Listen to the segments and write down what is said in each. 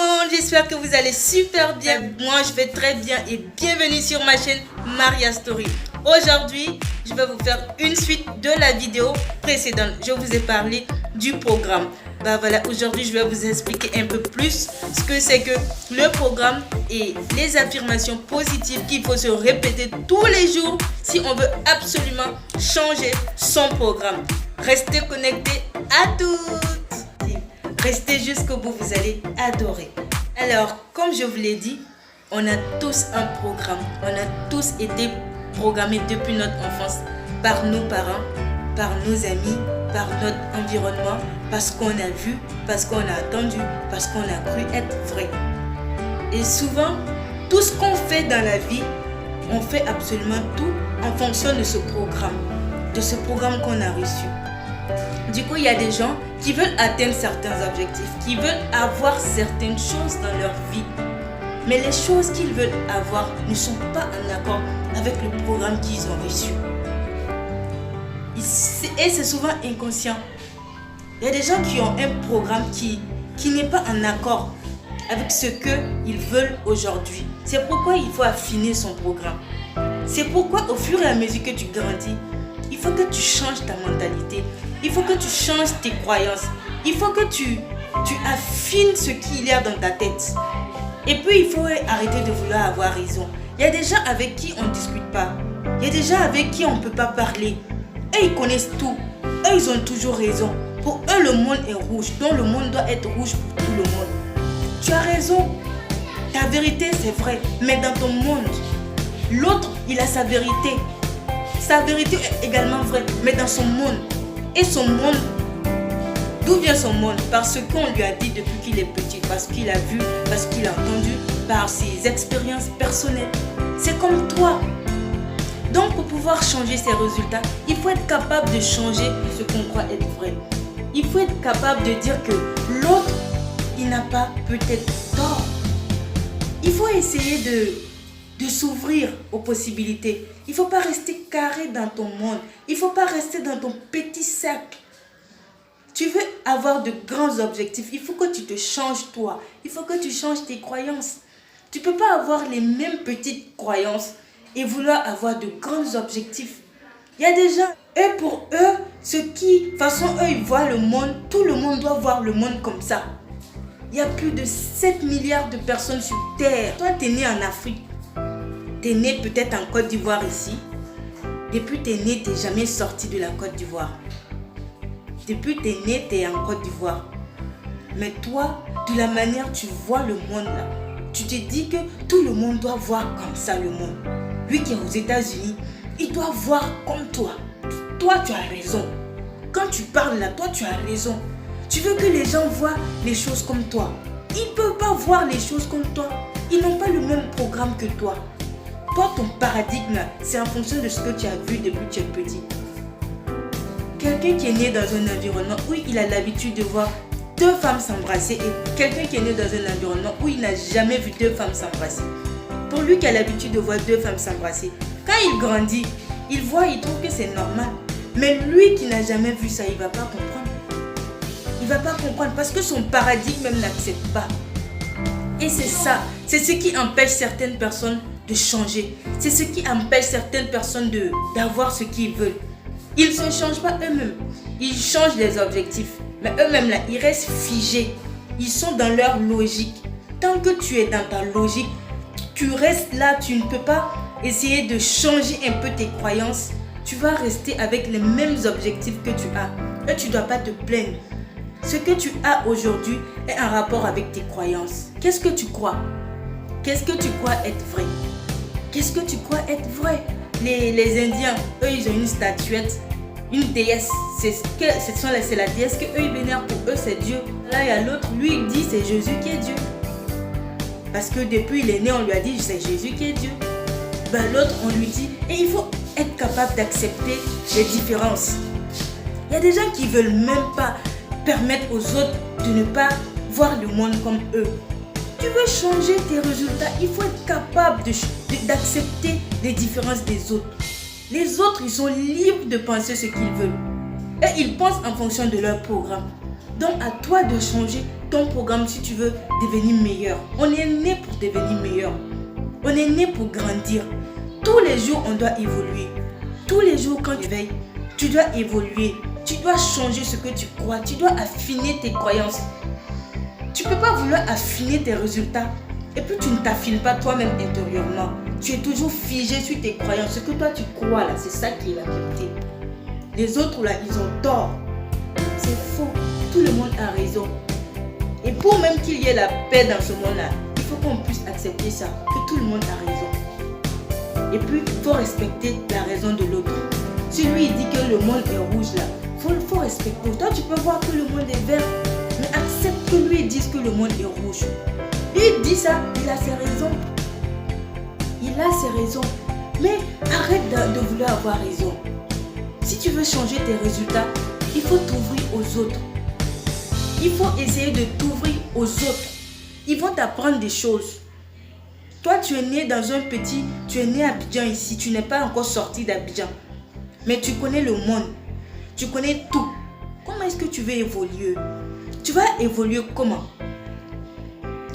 monde, j'espère que vous allez super bien. Moi je vais très bien et bienvenue sur ma chaîne Maria Story. Aujourd'hui, je vais vous faire une suite de la vidéo précédente. Je vous ai parlé du programme. Voilà, aujourd'hui je vais vous expliquer un peu plus ce que c'est que le programme et les affirmations positives qu'il faut se répéter tous les jours si on veut absolument changer son programme. Restez connectés à toutes. Restez jusqu'au bout, vous allez adorer. Alors, comme je vous l'ai dit, on a tous un programme. On a tous été programmés depuis notre enfance par nos parents, par nos amis, par notre environnement, parce qu'on a vu, parce qu'on a entendu, parce qu'on a cru être vrai. Et souvent, tout ce qu'on fait dans la vie, on fait absolument tout en fonction de ce programme qu'on a reçu. Du coup, il y a des gens qui veulent atteindre certains objectifs, qui veulent avoir certaines choses dans leur vie. Mais les choses qu'ils veulent avoir ne sont pas en accord avec le programme qu'ils ont reçu. Et c'est souvent inconscient. Il y a des gens qui ont un programme qui n'est pas en accord avec ce qu'ils veulent aujourd'hui. C'est pourquoi il faut affiner son programme. C'est pourquoi au fur et à mesure que tu grandis, il faut que tu changes ta mentalité. Il faut que tu changes tes croyances. Il faut que tu affines ce qu'il y a dans ta tête. Et puis il faut arrêter de vouloir avoir raison. Il y a des gens avec qui on ne discute pas. Il y a des gens avec qui on ne peut pas parler. Eux, ils connaissent tout. Eux, ils ont toujours raison. Pour eux, le monde est rouge. Donc le monde doit être rouge pour tout le monde. Tu as raison. Ta vérité, c'est vrai. Mais dans ton monde, l'autre, il a sa vérité. Sa vérité est également vraie. Mais dans son monde. Et son monde, d'où vient son monde? Parce qu'on lui a dit depuis qu'il est petit, parce qu'il a vu, parce qu'il a entendu, par ses expériences personnelles. C'est comme toi. Donc pour pouvoir changer ses résultats, il faut être capable de changer ce qu'on croit être vrai. Il faut être capable de dire que l'autre, il n'a pas peut-être tort. Il faut essayer de s'ouvrir aux possibilités. Il ne faut pas rester carré dans ton monde. Il ne faut pas rester dans ton petit cercle. Tu veux avoir de grands objectifs. Il faut que tu te changes toi. Il faut que tu changes tes croyances. Tu ne peux pas avoir les mêmes petites croyances et vouloir avoir de grands objectifs. Il y a des gens, eux pour eux, de toute façon, eux ils voient le monde. Tout le monde doit voir le monde comme ça. Il y a plus de 7 milliards de personnes sur Terre. Toi, tu es né en Afrique. Tu es né peut-être en Côte d'Ivoire ici. Depuis tu es né, tu n'es jamais sorti de la Côte d'Ivoire. Depuis tu es né, tu es en Côte d'Ivoire. Mais toi, de la manière tu vois le monde là, tu te dis que tout le monde doit voir comme ça le monde. Lui qui est aux États-Unis, il doit voir comme toi. Toi, tu as raison. Quand tu parles là, toi, tu as raison. Tu veux que les gens voient les choses comme toi. Ils ne peuvent pas voir les choses comme toi. Ils n'ont pas le même programme que toi. Toi, ton paradigme, c'est en fonction de ce que tu as vu depuis que tu es petit. Quelqu'un qui est né dans un environnement où il a l'habitude de voir deux femmes s'embrasser et quelqu'un qui est né dans un environnement où il n'a jamais vu deux femmes s'embrasser. Pour lui qui a l'habitude de voir deux femmes s'embrasser, quand il grandit, il voit, il trouve que c'est normal. Mais lui qui n'a jamais vu ça, il ne va pas comprendre. Il ne va pas comprendre parce que son paradigme même n'accepte pas. Et c'est ça, c'est ce qui empêche certaines personnes de changer. C'est ce qui empêche certaines personnes d'avoir ce qu'ils veulent. Ils ne se changent pas eux-mêmes. Ils changent les objectifs. Mais eux-mêmes là, ils restent figés. Ils sont dans leur logique. Tant que tu es dans ta logique, tu restes là, tu ne peux pas essayer de changer un peu tes croyances. Tu vas rester avec les mêmes objectifs que tu as. Et tu ne dois pas te plaindre. Ce que tu as aujourd'hui est en rapport avec tes croyances. Qu'est-ce que tu crois? Qu'est-ce que tu crois être vrai? Qu'est-ce que tu crois être vrai? Les Indiens, eux, ils ont une statuette, une déesse. C'est la déesse qu'eux, ils vénèrent. Pour eux, c'est Dieu. Là, il y a l'autre, lui, il dit c'est Jésus qui est Dieu. Parce que depuis il est né, on lui a dit c'est Jésus qui est Dieu. Ben, l'autre, on lui dit, et il faut être capable d'accepter les différences. Il y a des gens qui ne veulent même pas permettre aux autres de ne pas voir le monde comme eux. Tu veux changer tes résultats, il faut être capable d'accepter les différences des autres. Les autres, ils sont libres de penser ce qu'ils veulent. Et ils pensent en fonction de leur programme. Donc à toi de changer ton programme si tu veux devenir meilleur. On est né pour devenir meilleur. On est né pour grandir. Tous les jours, on doit évoluer. Tous les jours, quand tu veilles, tu dois évoluer. Tu dois changer ce que tu crois. Tu dois affiner tes croyances. Tu ne peux pas vouloir affiner tes résultats et puis tu ne t'affines pas toi-même intérieurement. Tu es toujours figé sur tes croyances. Ce que toi tu crois là, c'est ça qui est la vérité. Les autres là, ils ont tort. C'est faux. Tout le monde a raison. Et pour même qu'il y ait la paix dans ce monde-là, il faut qu'on puisse accepter ça, que tout le monde a raison. Et puis, il faut respecter la raison de l'autre. Si lui, il dit que le monde est rouge là, il faut respecter. Toi, tu peux voir que le monde est vert, mais accepte que lui dise que le monde est rouge. Lui, il dit ça, il a ses raisons. Il a ses raisons. Mais arrête de vouloir avoir raison. Si tu veux changer tes résultats, il faut t'ouvrir aux autres. Il faut essayer de t'ouvrir aux autres. Ils vont t'apprendre des choses. Toi, tu es né tu es né à Abidjan ici. Tu n'es pas encore sorti d'Abidjan. Mais tu connais le monde. Tu connais tout. Comment est-ce que tu veux évoluer? Tu vas évoluer comment?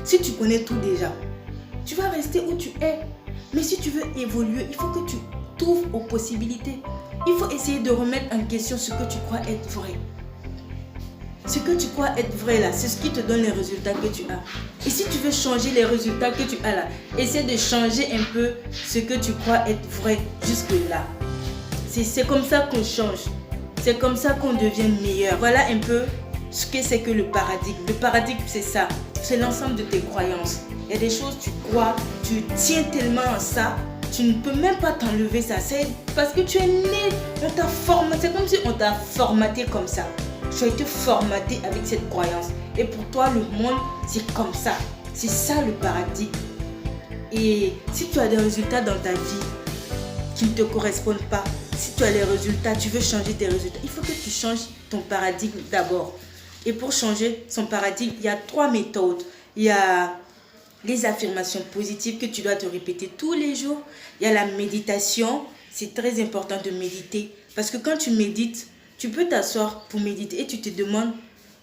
Si tu connais tout déjà, tu vas rester où tu es. Mais si tu veux évoluer, il faut que tu t'ouvres aux possibilités. Il faut essayer de remettre en question ce que tu crois être vrai. Ce que tu crois être vrai là, c'est ce qui te donne les résultats que tu as. Et si tu veux changer les résultats que tu as là, essaie de changer un peu ce que tu crois être vrai jusque là. C'est comme ça qu'on change. C'est comme ça qu'on devient meilleur. Voilà un peu ce que c'est que le paradigme. Le paradigme, c'est ça. C'est l'ensemble de tes croyances. Il y a des choses tu crois, tu tiens tellement à ça, tu ne peux même pas t'enlever ça. C'est parce que tu es né, on t'a formaté. C'est comme si on t'a formaté comme ça. Tu as été formaté avec cette croyance. Et pour toi, le monde, c'est comme ça. C'est ça le paradigme. Et si tu as des résultats dans ta vie qui ne te correspondent pas, si tu as les résultats, tu veux changer tes résultats, il faut que tu changes ton paradigme d'abord. Et pour changer son paradigme, il y a 3 méthodes. Il y a les affirmations positives que tu dois te répéter tous les jours. Il y a la méditation. C'est très important de méditer. Parce que quand tu médites, tu peux t'asseoir pour méditer et tu te demandes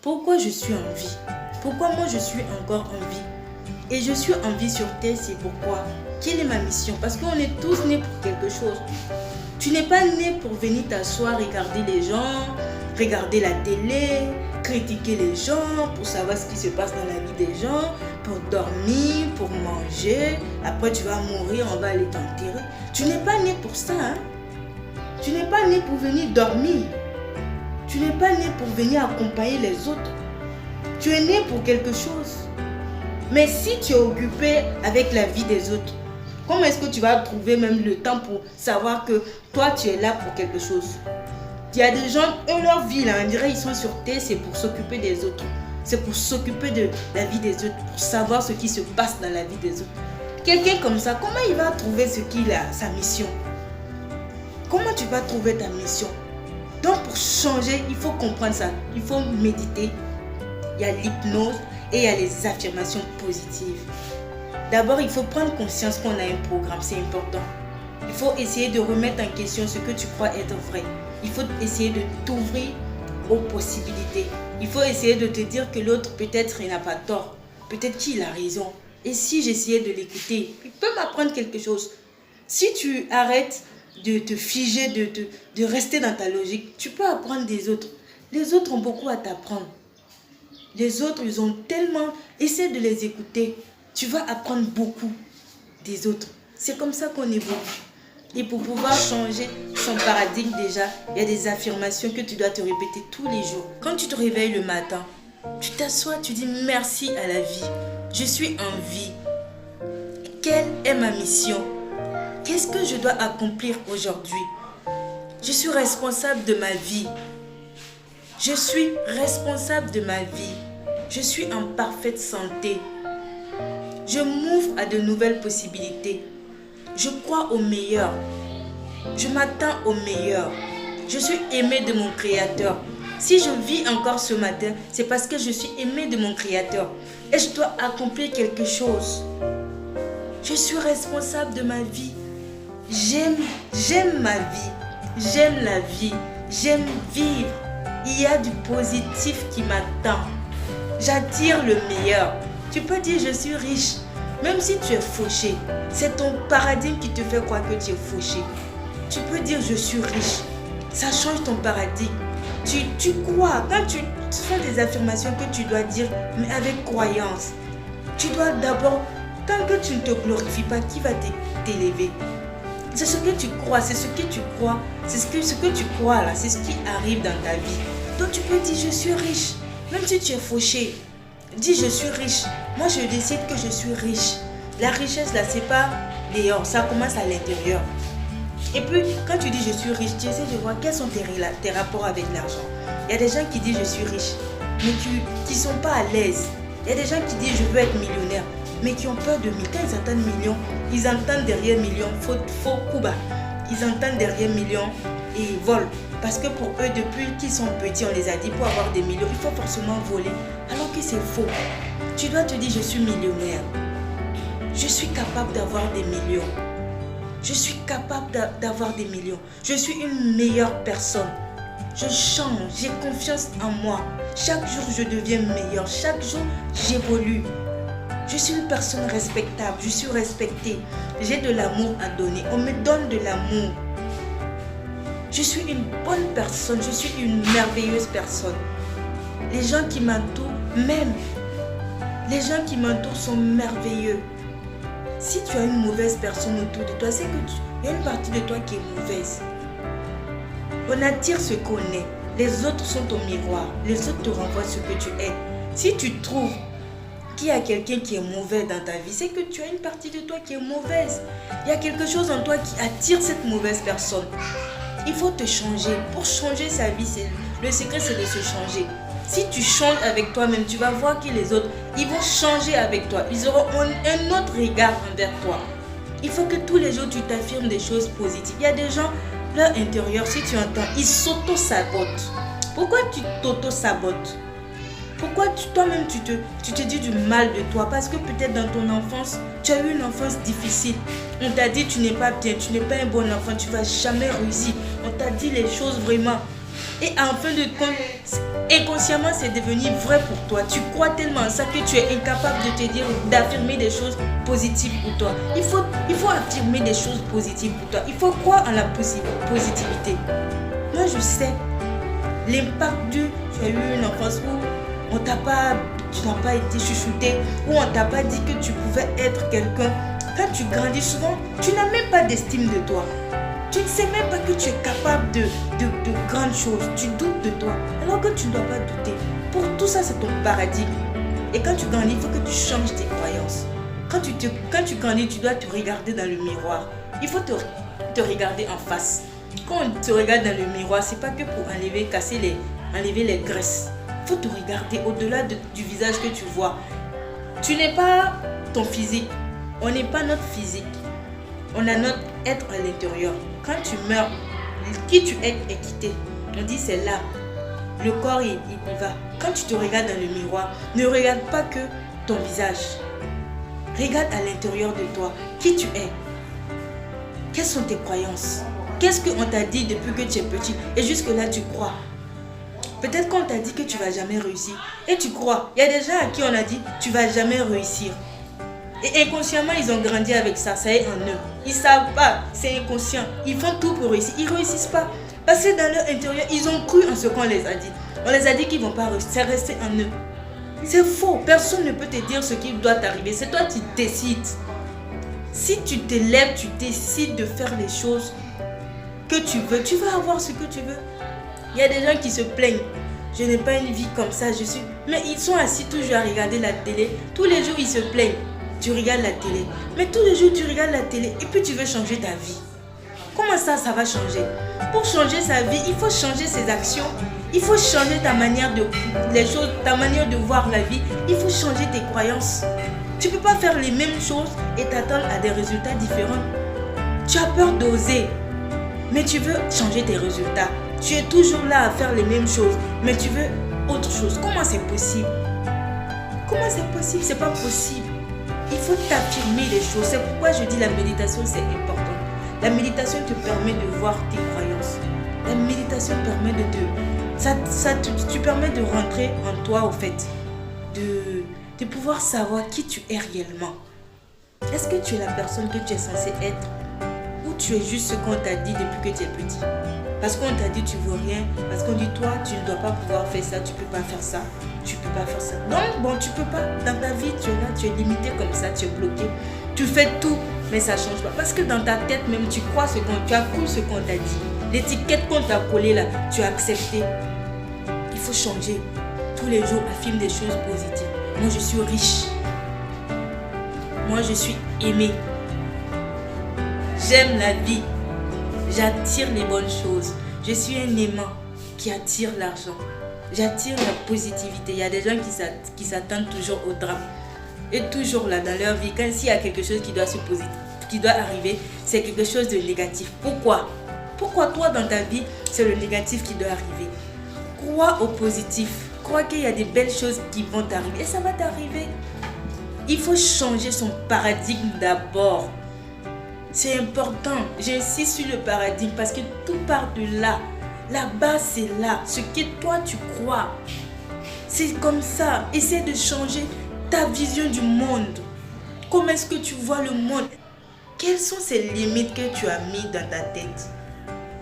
pourquoi je suis en vie. Pourquoi moi je suis encore en vie. Et je suis en vie sur terre, c'est pourquoi. Quelle est ma mission? Parce qu'on est tous nés pour quelque chose. Tu n'es pas né pour venir t'asseoir, regarder les gens, regarder la télé, critiquer les gens, pour savoir ce qui se passe dans la vie des gens, pour dormir, pour manger. Après tu vas mourir, on va aller t'enterrer. Tu n'es pas né pour ça. Hein? Tu n'es pas né pour venir dormir. Tu n'es pas né pour venir accompagner les autres. Tu es né pour quelque chose. Mais si tu es occupé avec la vie des autres, comment est-ce que tu vas trouver même le temps pour savoir que toi, tu es là pour quelque chose? Il y a des gens, eux, leur vie, là, on dirait ils sont sur terre, c'est pour s'occuper des autres. C'est pour s'occuper de la vie des autres, pour savoir ce qui se passe dans la vie des autres. Quelqu'un comme ça, comment il va trouver ce qu'il a, sa mission? Comment tu vas trouver ta mission? Donc, pour changer, il faut comprendre ça. Il faut méditer. Il y a l'hypnose et il y a les affirmations positives. D'abord, il faut prendre conscience qu'on a un programme, c'est important. Il faut essayer de remettre en question ce que tu crois être vrai. Il faut essayer de t'ouvrir aux possibilités. Il faut essayer de te dire que l'autre, peut-être, il n'a pas tort. Peut-être qu'il a raison. Et si j'essayais de l'écouter, il peut m'apprendre quelque chose. Si tu arrêtes de te figer, de rester dans ta logique, tu peux apprendre des autres. Les autres ont beaucoup à t'apprendre. Les autres, ils ont tellement... Essaie de les écouter. Tu vas apprendre beaucoup des autres. C'est comme ça qu'on évolue. Et pour pouvoir changer son paradigme déjà, il y a des affirmations que tu dois te répéter tous les jours. Quand tu te réveilles le matin, tu t'assois, tu dis merci à la vie. Je suis en vie. Quelle est ma mission? Qu'est-ce que je dois accomplir aujourd'hui? Je suis responsable de ma vie. Je suis responsable de ma vie. Je suis en parfaite santé. Je m'ouvre à de nouvelles possibilités. Je crois au meilleur. Je m'attends au meilleur. Je suis aimé de mon Créateur. Si je vis encore ce matin, c'est parce que je suis aimé de mon Créateur. Et je dois accomplir quelque chose. Je suis responsable de ma vie. J'aime ma vie. J'aime la vie. J'aime vivre. Il y a du positif qui m'attend. J'attire le meilleur. Tu peux dire je suis riche. Même si tu es fauché, c'est ton paradigme qui te fait croire que tu es fauché. Tu peux dire je suis riche. Ça change ton paradigme. Tu crois. Quand tu fais des affirmations que tu dois dire, mais avec croyance. Tu dois d'abord, tant que tu ne te glorifies pas, qui va t'élever? C'est ce que tu crois, c'est ce que tu crois, c'est ce que tu crois là, c'est ce qui arrive dans ta vie. Donc tu peux dire je suis riche, même si tu es fauché. Dis je suis riche. Moi je décide que je suis riche. La richesse là, c'est pas dehors, ça commence à l'intérieur. Et puis quand tu dis je suis riche, tu essaies de voir quels sont tes rapports avec l'argent. Il y a des gens qui disent je suis riche, mais qui ne sont pas à l'aise. Il y a des gens qui disent je veux être millionnaire, mais qui ont peur de millions. Quand ils entendent millions, ils entendent derrière millions, faux coup bas. Ils entendent derrière millions et ils volent. Parce que pour eux, depuis qu'ils sont petits, on les a dit pour avoir des millions, il faut forcément voler. Alors que c'est faux. Tu dois te dire je suis millionnaire. Je suis capable d'avoir des millions. Je suis capable d'avoir des millions. Je suis une meilleure personne. Je change, j'ai confiance en moi. Chaque jour, je deviens meilleur. Chaque jour, j'évolue. Je suis une personne respectable. Je suis respectée. J'ai de l'amour à donner. On me donne de l'amour. Je suis une bonne personne. Je suis une merveilleuse personne. Les gens qui m'entourent m'aiment. Les gens qui m'entourent sont merveilleux. Si tu as une mauvaise personne autour de toi, c'est qu'il y a une partie de toi qui est mauvaise. On attire ce qu'on est. Les autres sont au miroir. Les autres te renvoient ce que tu es. Si tu trouves qu'il y a quelqu'un qui est mauvais dans ta vie, c'est que tu as une partie de toi qui est mauvaise. Il y a quelque chose en toi qui attire cette mauvaise personne. Il faut te changer. Pour changer sa vie, le secret c'est de se changer. Si tu changes avec toi-même, tu vas voir que les autres, ils vont changer avec toi. Ils auront un autre regard envers toi. Il faut que tous les jours, tu t'affirmes des choses positives. Il y a des gens, leur intérieur, si tu entends, ils s'auto-sabotent. Pourquoi tu t'auto-sabotes? Pourquoi toi-même, tu te dis du mal de toi? Parce que peut-être dans ton enfance, tu as eu une enfance difficile. On t'a dit tu n'es pas bien, tu n'es pas un bon enfant, tu ne vas jamais réussir. On t'a dit les choses vraiment. Et en fin de compte, inconsciemment, c'est devenu vrai pour toi. Tu crois tellement en ça que tu es incapable de te dire, d'affirmer des choses positives pour toi. Il faut affirmer des choses positives pour toi. Il faut croire en la positivité. Moi, je sais l'impact tu as eu une enfance où tu n'as pas été chouchouté, où on ne t'a pas dit que tu pouvais être quelqu'un. Quand tu grandis souvent, tu n'as même pas d'estime de toi. Tu ne sais même pas que tu es capable de grandes choses. Tu doutes de toi. Alors que tu ne dois pas douter. Pour tout ça, c'est ton paradigme. Et quand tu grandis, il faut que tu changes tes croyances. Quand tu grandis, tu dois te regarder dans le miroir. Il faut te regarder en face. Quand on te regarde dans le miroir, ce n'est pas que pour enlever les graisses. Il faut te regarder au-delà du visage que tu vois. Tu n'es pas ton physique. On n'est pas notre physique. On a notre être à l'intérieur. Quand tu meurs, qui tu es quitté. On dit c'est là. Le corps, il va. Quand tu te regardes dans le miroir, ne regarde pas que ton visage. Regarde à l'intérieur de toi. Qui tu es. Quelles sont tes croyances? Qu'est-ce qu'on t'a dit depuis que tu es petit? Et jusque-là, tu crois. Peut-être qu'on t'a dit que tu ne vas jamais réussir. Et tu crois. Il y a des gens à qui on a dit tu ne vas jamais réussir. Et inconsciemment, ils ont grandi avec ça. Ça est en eux. Ils ne savent pas. C'est inconscient. Ils font tout pour réussir. Ils ne réussissent pas. Parce que dans leur intérieur, ils ont cru en ce qu'on les a dit. On les a dit qu'ils ne vont pas réussir. C'est resté en eux. C'est faux. Personne ne peut te dire ce qui doit t'arriver. C'est toi qui décides. Si tu te lèves, tu décides de faire les choses que tu veux, tu vas avoir ce que tu veux. Il y a des gens qui se plaignent. Je n'ai pas une vie comme ça. Mais ils sont assis toujours à regarder la télé. Tous les jours, ils se plaignent. Tu regardes la télé. Mais tous les jours, tu regardes la télé et puis tu veux changer ta vie. Comment ça va changer? Pour changer sa vie, il faut changer ses actions. Il faut changer ta manière ta manière de voir la vie. Il faut changer tes croyances. Tu ne peux pas faire les mêmes choses et t'attendre à des résultats différents. Tu as peur d'oser, mais tu veux changer tes résultats. Tu es toujours là à faire les mêmes choses, mais tu veux autre chose. Comment c'est possible? Comment c'est possible? C'est pas possible. Il faut t'affirmer les choses. C'est pourquoi je dis la méditation, c'est important. La méditation te permet de voir tes croyances. La méditation permet tu permets de rentrer en toi, au fait. de pouvoir savoir qui tu es réellement. Est-ce que tu es la personne que tu es censée être ou tu es juste ce qu'on t'a dit depuis que tu es petit? Parce qu'on t'a dit tu ne vaux rien, parce qu'on dit toi tu ne dois pas pouvoir faire ça, tu ne peux pas faire ça, tu ne peux pas faire ça. Donc bon, tu ne peux pas. Dans ta vie, tu es là, tu es limité comme ça, tu es bloqué. Tu fais tout, mais ça ne change pas. Parce que dans ta tête même, tu crois tu as cru ce qu'on t'a dit. L'étiquette qu'on t'a collée là, tu as accepté. Il faut changer. Tous les jours, affirme des choses positives. Moi, je suis riche. Moi, je suis aimé. J'aime la vie. J'attire les bonnes choses. Je suis un aimant qui attire l'argent. J'attire la positivité. Il y a des gens qui s'attendent toujours au drame. Et toujours là, dans leur vie, quand s'il y a quelque chose qui doit arriver, c'est quelque chose de négatif. Pourquoi? Pourquoi toi, dans ta vie, c'est le négatif qui doit arriver? Crois au positif. Crois qu'il y a des belles choses qui vont t'arriver. Et ça va t'arriver. Il faut changer son paradigme d'abord. C'est important. J'insiste sur le paradigme parce que tout part de là. La base, c'est là. Ce que toi, tu crois. C'est comme ça. Essaie de changer ta vision du monde. Comment est-ce que tu vois le monde? Quelles sont ces limites que tu as mises dans ta tête?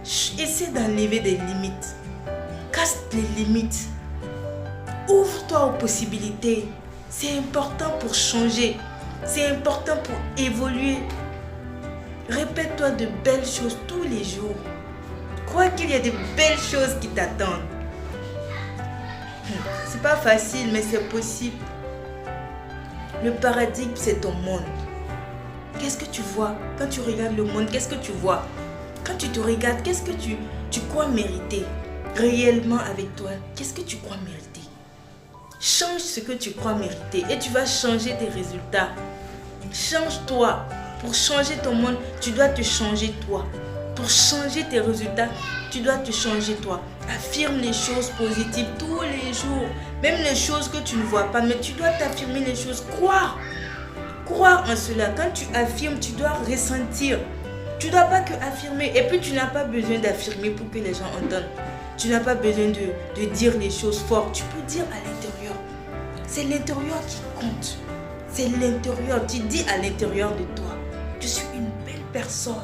Essaie d'enlever des limites. Casse les limites. Ouvre-toi aux possibilités. C'est important pour changer. C'est important pour évoluer. Répète-toi de belles choses tous les jours. Crois qu'il y a de belles choses qui t'attendent. C'est pas facile, mais c'est possible. Le paradigme, c'est ton monde. Qu'est-ce que tu vois? Quand tu regardes le monde, qu'est-ce que tu vois? Quand tu te regardes, qu'est-ce que tu crois mériter? Réellement avec toi, qu'est-ce que tu crois mériter? Change ce que tu crois mériter et tu vas changer tes résultats. Change-toi. Pour changer ton monde, tu dois te changer toi. Pour changer tes résultats, tu dois te changer toi. Affirme les choses positives tous les jours. Même les choses que tu ne vois pas, mais tu dois t'affirmer les choses. Croire en cela. Quand tu affirmes, tu dois ressentir. Tu ne dois pas que affirmer. Et puis tu n'as pas besoin d'affirmer pour que les gens entendent. Tu n'as pas besoin de dire les choses fortes. Tu peux dire à l'intérieur. C'est l'intérieur qui compte. C'est l'intérieur. Tu dis à l'intérieur de toi. Je suis une belle personne.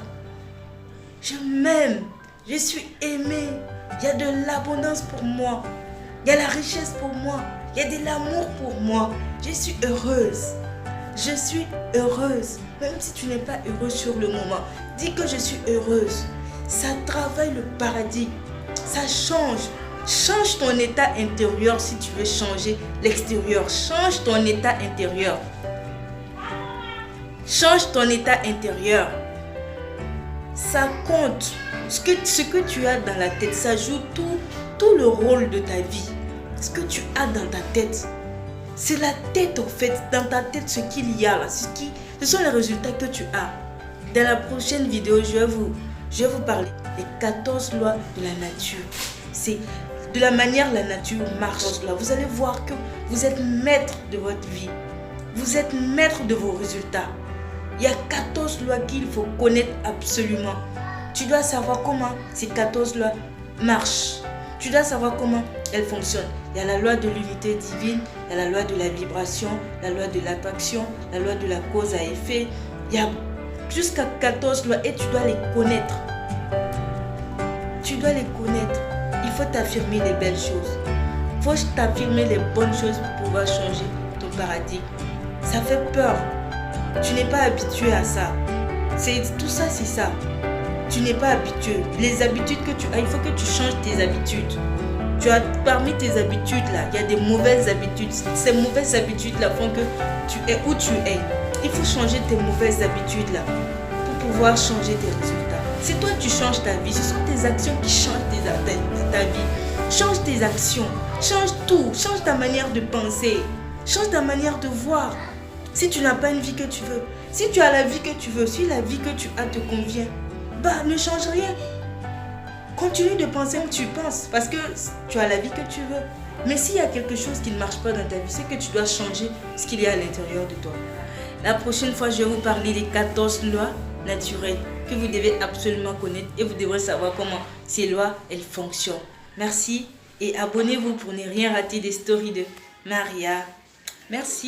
Je m'aime. Je suis aimée. Il y a de l'abondance pour moi. Il y a la richesse pour moi. Il y a de l'amour pour moi. Je suis heureuse. Je suis heureuse. Même si tu n'es pas heureuse sur le moment, dis que je suis heureuse. Ça travaille le paradigme. Ça change. Change ton état intérieur si tu veux changer l'extérieur. Change ton état intérieur. Change ton état intérieur. Ça compte. Ce que tu as dans la tête, ça joue tout le rôle de ta vie. Ce que tu as dans ta tête, c'est la tête en fait. Dans ta tête, ce qu'il y a là, ce sont les résultats que tu as. Dans la prochaine vidéo, je vais vous parler des 14 lois de la nature. C'est de la manière la nature marche. Vous allez voir que vous êtes maître de votre vie. Vous êtes maître de vos résultats. Il y a 14 lois qu'il faut connaître absolument. Tu dois savoir comment ces 14 lois marchent. Tu dois savoir comment elles fonctionnent. Il y a la loi de l'unité divine, il y a la loi de la vibration, la loi de l'attraction, la loi de la cause à effet. Il y a jusqu'à 14 lois et tu dois les connaître. Tu dois les connaître. Il faut t'affirmer les belles choses. Il faut t'affirmer les bonnes choses pour pouvoir changer ton paradigme. Ça fait peur. Tu n'es pas habitué à ça. Tout ça, c'est ça. Tu n'es pas habitué. Les habitudes que tu as, il faut que tu changes tes habitudes. Parmi tes habitudes là, il y a des mauvaises habitudes. Ces mauvaises habitudes là font que tu es où tu es. Il faut changer tes mauvaises habitudes là pour pouvoir changer tes résultats. Si toi tu changes ta vie, ce sont tes actions qui changent ta vie. Change tes actions, change tout, change ta manière de penser, change ta manière de voir. Si tu n'as pas une vie que tu veux, si tu as la vie que tu veux, si la vie que tu as te convient, ne change rien. Continue de penser comme tu penses parce que tu as la vie que tu veux. Mais s'il y a quelque chose qui ne marche pas dans ta vie, c'est que tu dois changer ce qu'il y a à l'intérieur de toi. La prochaine fois, je vais vous parler des 14 lois naturelles que vous devez absolument connaître et vous devrez savoir comment ces lois, elles fonctionnent. Merci et abonnez-vous pour ne rien rater des stories de Maria. Merci.